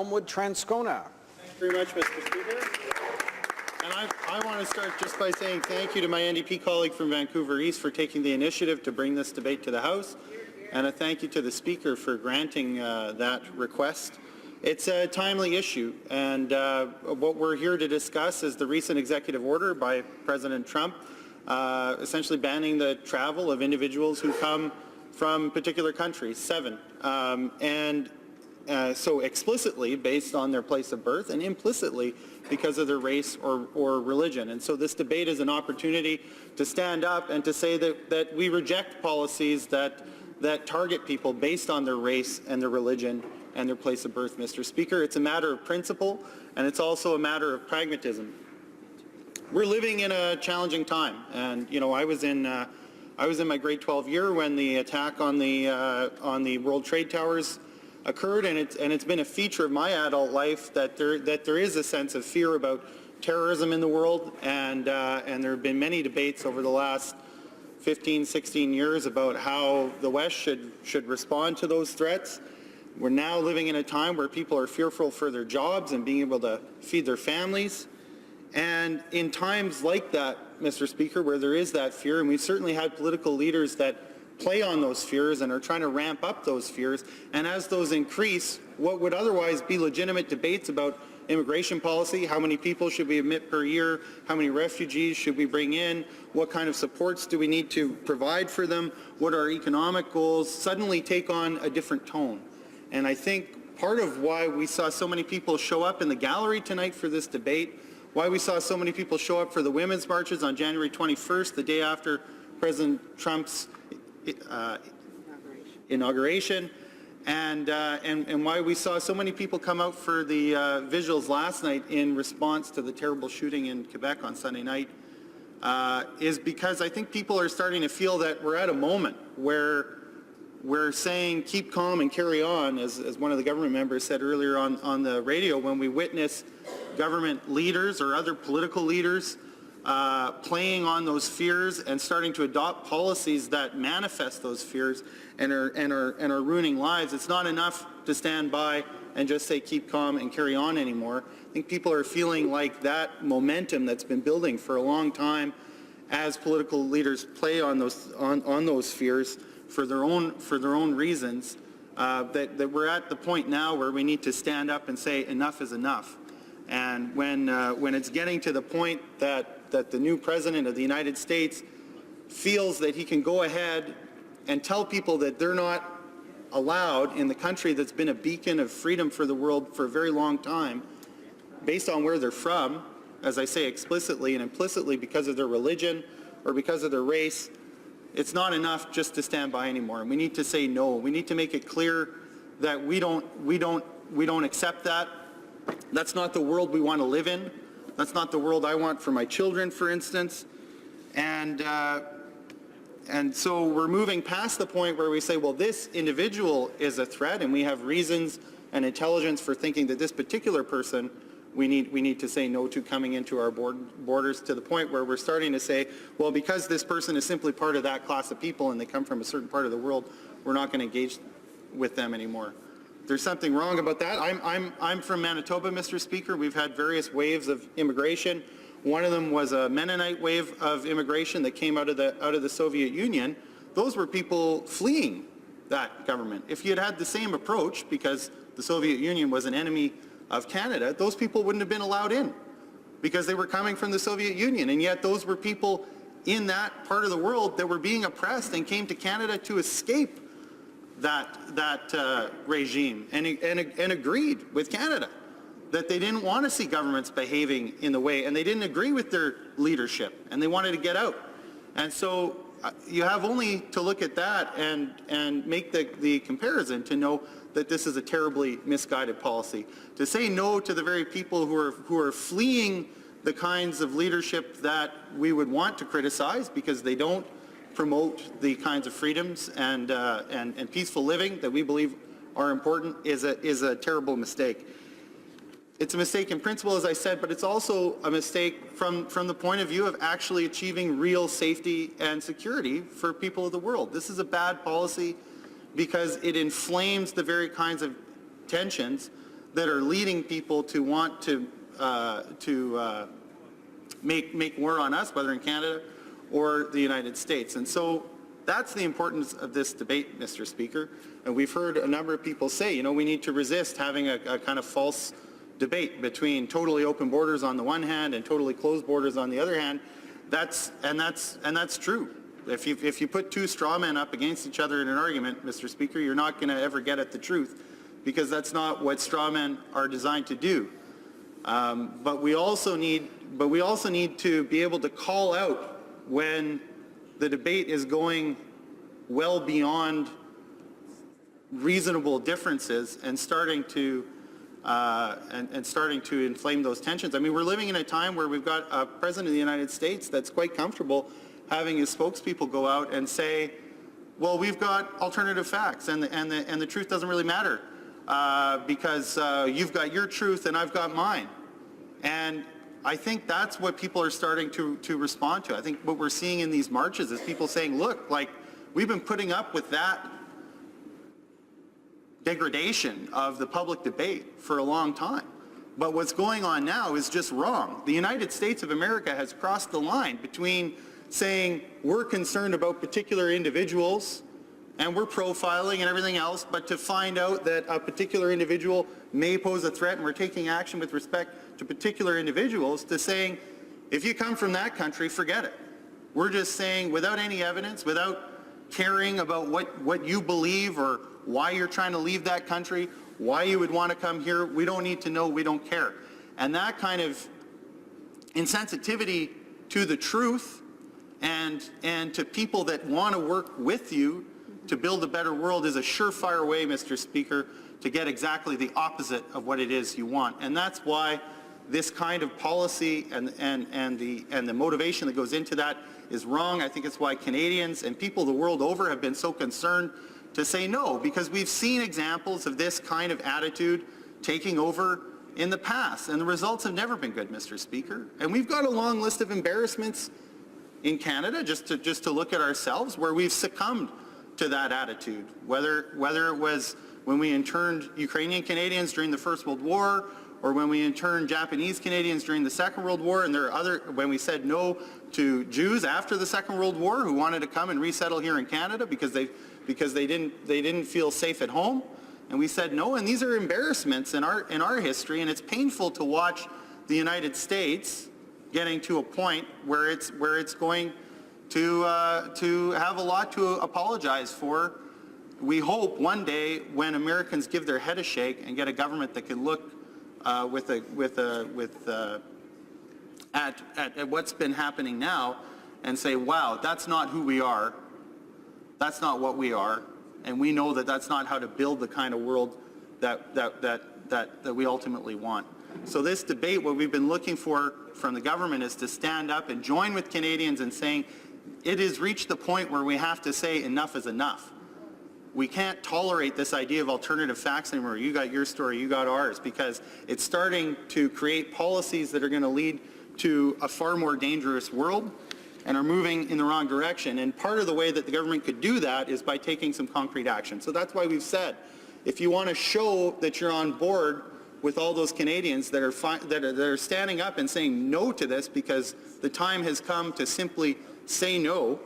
Elmwood-Transcona. Thanks very much, Mr. Speaker. And I want to start just by saying thank you to my NDP colleague from Vancouver East for taking the initiative to bring this debate to the House, and a thank you to the Speaker for granting that request. It's a timely issue, and what we're here to discuss is the recent executive order by President Trump essentially banning the travel of individuals who come from particular countries, 7, so explicitly based on their place of birth and implicitly because of their race or religion. And so this debate is an opportunity to stand up and to say that we reject policies that target people based on their race and their religion and their place of birth, Mr. Speaker. It's a matter of principle, and it's also a matter of pragmatism. We're living in a challenging time, and I was in my grade 12 year when the attack on the World Trade Towers occurred, and it's been a feature of my adult life that there is a sense of fear about terrorism in the world, and there have been many debates over the last 15, 16 years about how the West should respond to those threats. We're now living in a time where people are fearful for their jobs and being able to feed their families. And in times like that, Mr. Speaker, where there is that fear, and we've certainly had political leaders that play on those fears and are trying to ramp up those fears, and as those increase, what would otherwise be legitimate debates about immigration policy, how many people should we admit per year, how many refugees should we bring in, what kind of supports do we need to provide for them, what are our economic goals, suddenly take on a different tone. And I think part of why we saw so many people show up in the gallery tonight for this debate, why we saw so many people show up for the women's marches on January 21st, the day after President Trump's inauguration, and why we saw so many people come out for the visuals last night in response to the terrible shooting in Quebec on Sunday night, is because I think people are starting to feel that we're at a moment where we're saying keep calm and carry on, as one of the government members said earlier on the radio, when we witness government leaders or other political leaders playing on those fears and starting to adopt policies that manifest those fears and are ruining lives. It's not enough to stand by and just say keep calm and carry on anymore. I think people are feeling like that momentum that's been building for a long time as political leaders play on those fears for their own reasons, that we're at the point now where we need to stand up and say enough is enough. And when it's getting to the point that the new president of the United States feels that he can go ahead and tell people that they're not allowed in the country that's been a beacon of freedom for the world for a very long time, based on where they're from, as I say explicitly and implicitly because of their religion or because of their race, it's not enough just to stand by anymore. And we need to say no. We need to make it clear that we don't accept that. That's not the world we want to live in. That's not the world I want for my children, for instance. And so we're moving past the point where we say, well, this individual is a threat, and we have reasons and intelligence for thinking that this particular person we need to say no to coming into our borders, to the point where we're starting to say, well, because this person is simply part of that class of people and they come from a certain part of the world, we're not going to engage with them anymore. There's something wrong about that. I'm from Manitoba, Mr. Speaker. We've had various waves of immigration. One of them was a Mennonite wave of immigration that came out of the Soviet Union. Those were people fleeing that government. If you had had the same approach, because the Soviet Union was an enemy of Canada, those people wouldn't have been allowed in because they were coming from the Soviet Union, and yet those were people in that part of the world that were being oppressed and came to Canada to escape that regime and agreed with Canada that they didn't want to see governments behaving in the way, and they didn't agree with their leadership, and they wanted to get out. And so you have only to look at that and make the comparison to know that this is a terribly misguided policy. To say no to the very people who are fleeing the kinds of leadership that we would want to criticize because they don't promote the kinds of freedoms and peaceful living that we believe are important is a terrible mistake. It's a mistake in principle, as I said, but it's also a mistake from the point of view of actually achieving real safety and security for people of the world. This is a bad policy because it inflames the very kinds of tensions that are leading people to want to make war on us, whether in Canada or the United States. And so that's the importance of this debate, Mr. Speaker. And we've heard a number of people say, you know, we need to resist having a kind of false debate between totally open borders on the one hand and totally closed borders on the other hand. That's true. If you put two straw men up against each other in an argument, Mr. Speaker, you're not going to ever get at the truth, because that's not what straw men are designed to do. But we also need to be able to call out when the debate is going well beyond reasonable differences and starting to inflame those tensions. I mean, we're living in a time where we've got a president of the United States that's quite comfortable having his spokespeople go out and say, well, we've got alternative facts, and the truth doesn't really matter because you've got your truth and I've got mine. And I think that's what people are starting to respond to. I think what we're seeing in these marches is people saying, look, like, we've been putting up with that degradation of the public debate for a long time. But what's going on now is just wrong. The United States of America has crossed the line between saying we're concerned about particular individuals and we're profiling and everything else, but to find out that a particular individual may pose a threat and we're taking action with respect to particular individuals, to saying, if you come from that country, forget it. We're just saying, without any evidence, without caring about what you believe or why you're trying to leave that country, why you would want to come here, we don't need to know, we don't care. And that kind of insensitivity to the truth and to people that want to work with you to build a better world is a surefire way, Mr. Speaker, to get exactly the opposite of what it is you want. And that's why this kind of policy and the motivation that goes into that is wrong. I think it's why Canadians and people the world over have been so concerned to say no, because we've seen examples of this kind of attitude taking over in the past, and the results have never been good, Mr. Speaker. And we've got a long list of embarrassments in Canada, just to look at ourselves, where we've succumbed to that attitude, whether it was when we interned Ukrainian Canadians during the First World War, or when we interned Japanese Canadians during the Second World War, and when we said no to Jews after the Second World War who wanted to come and resettle here in Canada because they didn't feel safe at home, and we said no. And these are embarrassments in our history, and it's painful to watch the United States getting to a point where it's going to have a lot to apologize for. We hope one day, when Americans give their head a shake and get a government that can look at what's been happening now and say, wow, that's not who we are, that's not what we are, and we know that that's not how to build the kind of world that we ultimately want. So this debate, what we've been looking for from the government, is to stand up and join with Canadians in saying it has reached the point where we have to say enough is enough. We can't tolerate this idea of alternative facts anymore. You got your story, you got ours, because it's starting to create policies that are going to lead to a far more dangerous world and are moving in the wrong direction. And part of the way that the government could do that is by taking some concrete action. So that's why we've said, if you want to show that you're on board with all those Canadians that are standing up and saying no to this because the time has come to simply say no,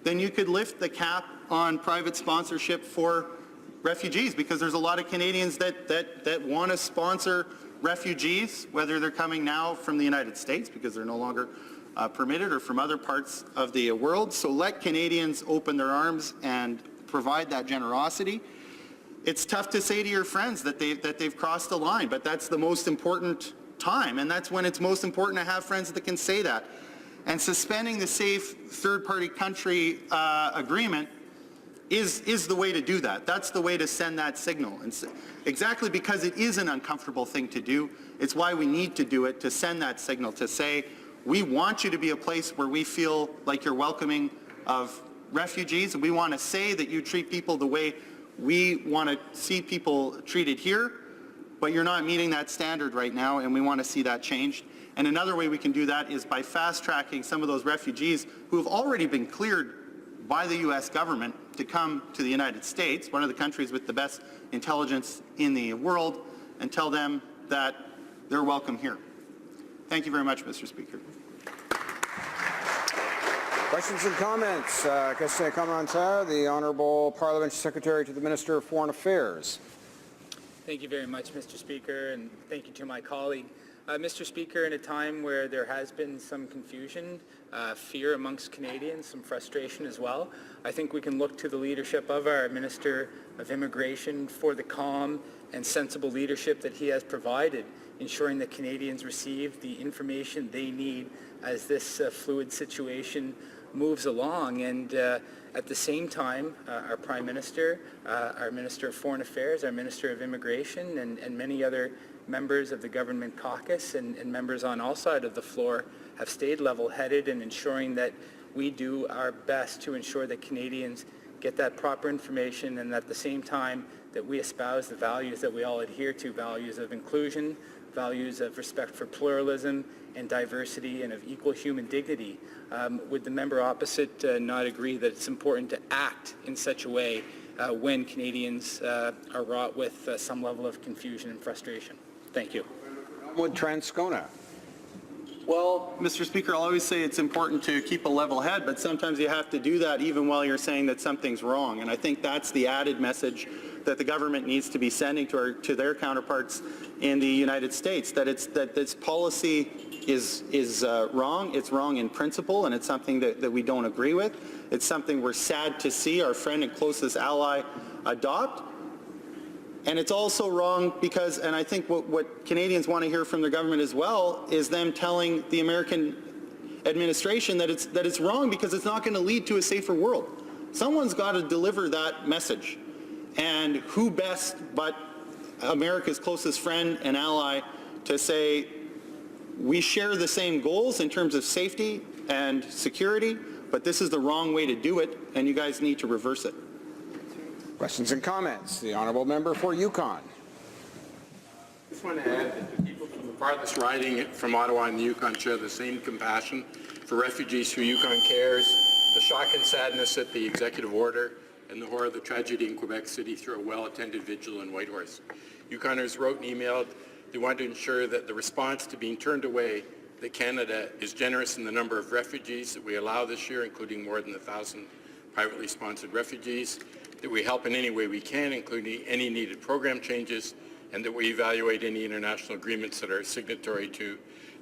then you could lift the cap on private sponsorship for refugees, because there's a lot of Canadians that want to sponsor refugees, whether they're coming now from the United States because they're no longer permitted, or from other parts of the world. So let Canadians open their arms and provide that generosity. It's tough to say to your friends that they've crossed the line, but that's the most important time, and that's when it's most important to have friends that can say that. And suspending the safe third-party country agreement is the way to do that. That's the way to send that signal. And exactly because it is an uncomfortable thing to do, it's why we need to do it, to send that signal, to say, we want you to be a place where we feel like you're welcoming of refugees, and we want to say that you treat people the way we want to see people treated here, but you're not meeting that standard right now, and we want to see that changed. And another way we can do that is by fast-tracking some of those refugees who have already been cleared by the U.S. government to come to the United States, one of the countries with the best intelligence in the world, and tell them that they're welcome here. Thank you very much, Mr. Speaker. Questions and comments? Question commentaire. The Honourable Parliamentary Secretary to the Minister of Foreign Affairs. Thank you very much, Mr. Speaker, and thank you to my colleague. Mr. Speaker, in a time where there has been some confusion, fear amongst Canadians, some frustration as well, I think we can look to the leadership of our Minister of Immigration for the calm and sensible leadership that he has provided, ensuring that Canadians receive the information they need as this fluid situation moves along. And at the same time, our Prime Minister, our Minister of Foreign Affairs, our Minister of Immigration, and many other members of the government caucus and members on all sides of the floor have stayed level-headed in ensuring that we do our best to ensure that Canadians get that proper information, and at the same time that we espouse the values that we all adhere to, values of inclusion, values of respect for pluralism and diversity and of equal human dignity. Would the member opposite not agree that it's important to act in such a way when Canadians are wrought with some level of confusion and frustration? Thank you. Transcona. Well, Mr. Speaker, I'll always say it's important to keep a level head, but sometimes you have to do that even while you're saying that something's wrong. And I think that's the added message that the government needs to be sending to their counterparts in the United States, that this policy is wrong. It's wrong in principle, and it's something that we don't agree with. It's something we're sad to see our friend and closest ally adopt. And it's also wrong because, and I think what Canadians want to hear from their government as well, is them telling the American administration that it's wrong because it's not going to lead to a safer world. Someone's got to deliver that message. And who best but America's closest friend and ally to say, we share the same goals in terms of safety and security, but this is the wrong way to do it, and you guys need to reverse it. Questions and comments. The Honourable Member for Yukon. I just want to add that the people from the farthest riding from Ottawa and the Yukon share the same compassion for refugees who Yukon cares, the shock and sadness at the executive order, and the horror of the tragedy in Quebec City through a well-attended vigil in Whitehorse. Yukoners wrote and emailed they want to ensure that the response to being turned away, that Canada is generous in the number of refugees that we allow this year, including more than 1,000 privately sponsored refugees, that we help in any way we can, including any needed program changes, and that we evaluate any international agreements that are signatory to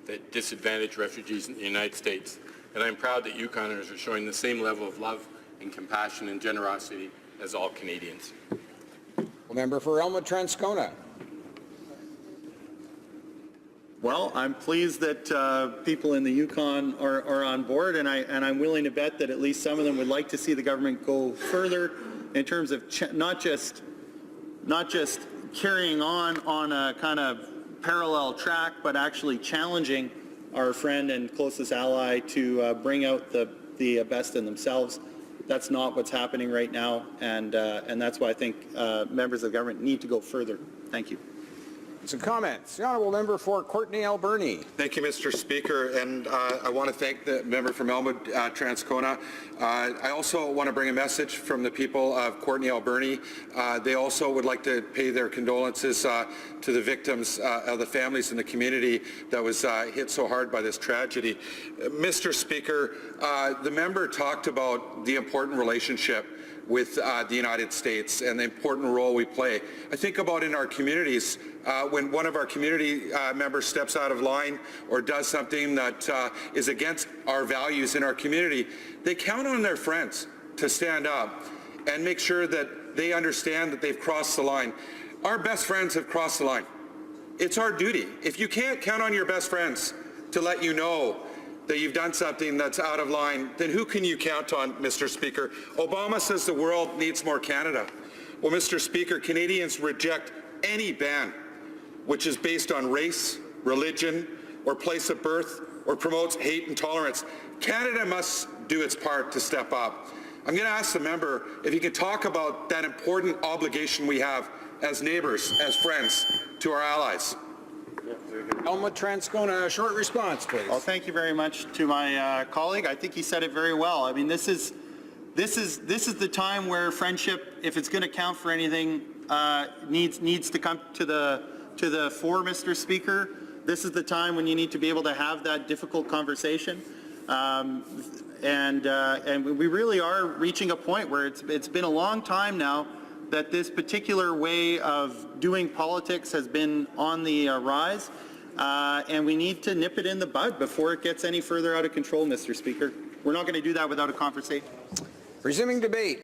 that disadvantage refugees in the United States. And I'm proud that Yukoners are showing the same level of love and compassion and generosity as all Canadians. Member for Elmwood-Transcona. Well, I'm pleased that people in the Yukon are on board, and I'm willing to bet that at least some of them would like to see the government go further in terms of not just carrying on a kind of parallel track, but actually challenging our friend and closest ally to bring out the best in themselves. That's not what's happening right now, and that's why I think members of the government need to go further. Thank you. Some comments. The Honourable Member for Courtenay-Alberni. Thank you, Mr. Speaker, and I want to thank the member from Elmwood-Transcona. I also want to bring a message from the people of Courtenay-Alberni. They also would like to pay their condolences to the victims of the families in the community that was hit so hard by this tragedy. Mr. Speaker, the member talked about the important relationship with the United States and the important role we play. I think about in our communities, when one of our community members steps out of line or does something that is against our values in our community, they count on their friends to stand up and make sure that they understand that they've crossed the line. Our best friends have crossed the line. It's our duty. If you can't count on your best friends to let you know that you've done something that's out of line, then who can you count on, Mr. Speaker? Obama says the world needs more Canada. Well, Mr. Speaker, Canadians reject any ban which is based on race, religion, or place of birth, or promotes hate and tolerance. Canada must do its part to step up. I'm going to ask the member if he could talk about that important obligation we have as neighbors, as friends, to our allies. Elmwood-Transcona, a short response, please. Well, thank you very much to my colleague. I think he said it very well. I mean, this is the time where friendship, if it's going to count for anything, needs to come to the to the fore, Mr. Speaker. This is the time when you need to be able to have that difficult conversation. And we really are reaching a point where it's been a long time now that this particular way of doing politics has been on the rise, and we need to nip it in the bud before it gets any further out of control, Mr. Speaker. We're not going to do that without a conversation. Resuming debate.